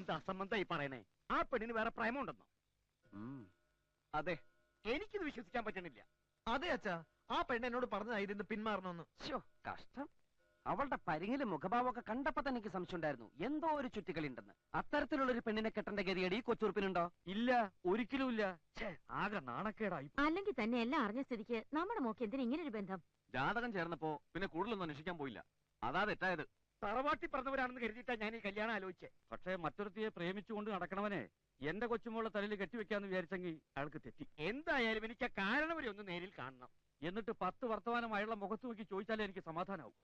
എന്ത് അസംബന്ധമായി പറയണേ? ആ പെണ്ണിന് വേറെ പ്രേമമുണ്ടെന്നോ? അതെ. എനിക്കിത് വിശ്വസിക്കാൻ പറ്റണില്ല. അതെ അച്ഛാ, ആ പെണ്ണ് എന്നോട് പറഞ്ഞതായിരുന്നു പിന്മാറണമെന്ന്. കഷ്ടം. അവളുടെ പരിങ്ങിലും മുഖഭാവമൊക്കെ കണ്ടപ്പോ തന്നെ എനിക്ക് സംശയം ഉണ്ടായിരുന്നു, എന്തോ ഒരു ചുറ്റിക്കളി ഉണ്ടെന്ന്. അത്തരത്തിലുള്ള ഒരു പെണ്ണിനെ കെട്ടേണ്ട ഗതിയടി കൊച്ചുറുപ്പിനുണ്ടോ? ഇല്ല, ഒരിക്കലും ഇല്ല. ആകെ നാണക്കേടായി. അല്ലെങ്കിൽ തന്നെ എല്ലാം അറിഞ്ഞ സ്ഥിതിക്ക് നമ്മുടെ മോക്ക് എന്തിനാ ഇങ്ങനെ ഒരു ബന്ധം? ജാതകം ചേർന്നപ്പോ പിന്നെ കൂടുതലൊന്നും അന്വേഷിക്കാൻ പോയില്ല. അതാ തെറ്റായത്. തറവാട്ടി പറഞ്ഞവരാണെന്ന് കരുതിയിട്ടാ ഞാൻ ഈ കല്യാണം ആലോചിച്ചേ. പക്ഷേ മറ്റൊരുത്തിയെ പ്രേമിച്ചുകൊണ്ട് നടക്കണവനെ എന്റെ കൊച്ചുമോളെ തലയിൽ കെട്ടിവെക്കാന്ന് വിചാരിച്ചെങ്കിൽ അയാൾക്ക് തെറ്റി. എന്തായാലും എനിക്ക് ആ കാരണം വരെ ഒന്ന് നേരിൽ കാണണം. എന്നിട്ട് 10 വർത്തമാനം അയാളുടെ മുഖത്ത് നോക്കി ചോദിച്ചാലേ എനിക്ക് സമാധാനമാവും.